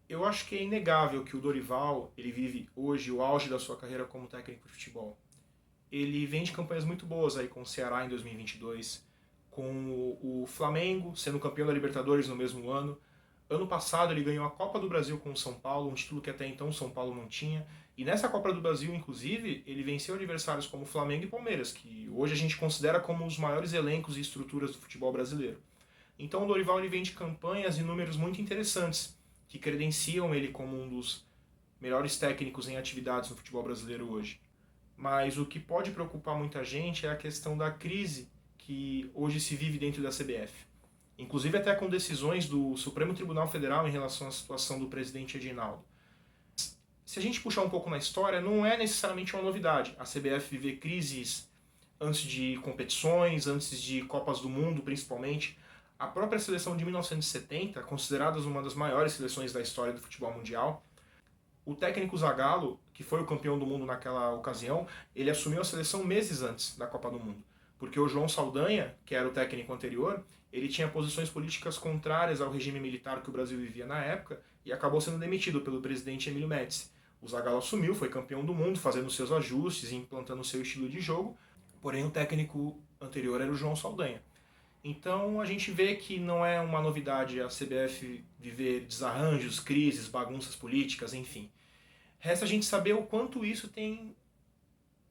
Eu acho que é inegável que o Dorival, ele vive hoje o auge da sua carreira como técnico de futebol. Ele vem de campanhas muito boas aí com o Ceará em 2022, com o Flamengo sendo campeão da Libertadores no mesmo ano. Ano passado ele ganhou a Copa do Brasil com o São Paulo, um título que até então o São Paulo não tinha. E nessa Copa do Brasil, inclusive, ele venceu adversários como Flamengo e Palmeiras, que hoje a gente considera como os maiores elencos e estruturas do futebol brasileiro. Então o Dorival ele vem de campanhas e números muito interessantes, que credenciam ele como um dos melhores técnicos em atividades no futebol brasileiro hoje. Mas o que pode preocupar muita gente é a questão da crise que hoje se vive dentro da CBF. Inclusive até com decisões do Supremo Tribunal Federal em relação à situação do presidente Edinaldo. Se a gente puxar um pouco na história, não é necessariamente uma novidade a CBF viver crises antes de competições, antes de Copas do Mundo, principalmente. A própria seleção de 1970, considerada uma das maiores seleções da história do futebol mundial, o técnico Zagallo, que foi o campeão do mundo naquela ocasião, ele assumiu a seleção meses antes da Copa do Mundo. Porque o João Saldanha, que era o técnico anterior, ele tinha posições políticas contrárias ao regime militar que o Brasil vivia na época e acabou sendo demitido pelo presidente Emílio Médici. O Zagallo assumiu, foi campeão do mundo, fazendo seus ajustes e implantando seu estilo de jogo, porém o técnico anterior era o João Saldanha. Então a gente vê que não é uma novidade a CBF viver desarranjos, crises, bagunças políticas, enfim. Resta a gente saber o quanto isso tem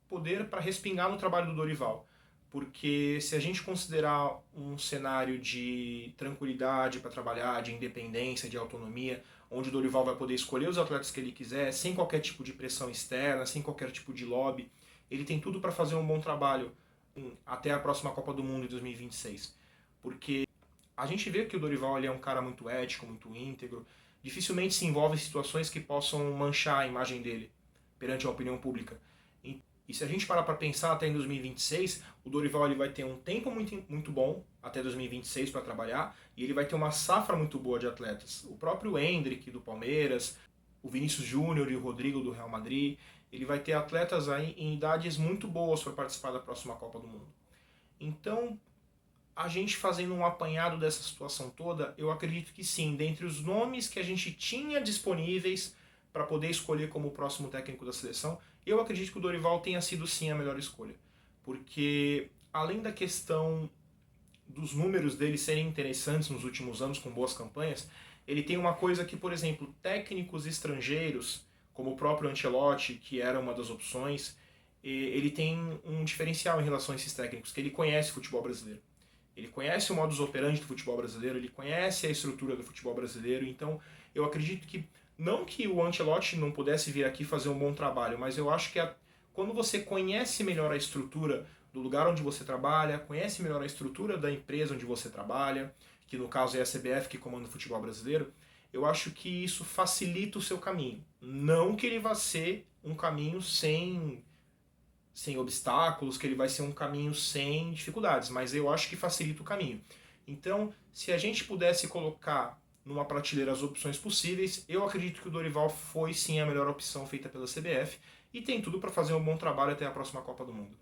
poder para respingar no trabalho do Dorival. Porque se a gente considerar um cenário de tranquilidade para trabalhar, de independência, de autonomia, onde o Dorival vai poder escolher os atletas que ele quiser, sem qualquer tipo de pressão externa, sem qualquer tipo de lobby, ele tem tudo para fazer um bom trabalho até a próxima Copa do Mundo em 2026. Porque a gente vê que o Dorival ele é um cara muito ético, muito íntegro, dificilmente se envolve em situações que possam manchar a imagem dele perante a opinião pública. E se a gente parar para pensar até em 2026, o Dorival ele vai ter um tempo muito bom até 2026 para trabalhar e ele vai ter uma safra muito boa de atletas. O próprio Endrick do Palmeiras, o Vinícius Júnior e o Rodrigo do Real Madrid, ele vai ter atletas aí em idades muito boas para participar da próxima Copa do Mundo. Então, a gente fazendo um apanhado dessa situação toda, eu acredito que sim, dentre os nomes que a gente tinha disponíveis para poder escolher como o próximo técnico da seleção, eu acredito que o Dorival tenha sido sim a melhor escolha. Porque além da questão dos números dele serem interessantes nos últimos anos com boas campanhas, ele tem uma coisa que, por exemplo, técnicos estrangeiros, como o próprio Ancelotti, que era uma das opções, ele tem um diferencial em relação a esses técnicos, que ele conhece o futebol brasileiro. Ele conhece o modus operandi do futebol brasileiro, ele conhece a estrutura do futebol brasileiro, então eu acredito que, não que o Ancelotti não pudesse vir aqui fazer um bom trabalho, mas eu acho que quando você conhece melhor a estrutura do lugar onde você trabalha, conhece melhor a estrutura da empresa onde você trabalha, que no caso é a CBF que comanda o futebol brasileiro, eu acho que isso facilita o seu caminho. Não que ele vá ser um caminho sem obstáculos, que ele vai ser um caminho sem dificuldades, mas eu acho que facilita o caminho. Então, se a gente pudesse colocar numa prateleira as opções possíveis, eu acredito que o Dorival foi sim a melhor opção feita pela CBF e tem tudo para fazer um bom trabalho até a próxima Copa do Mundo.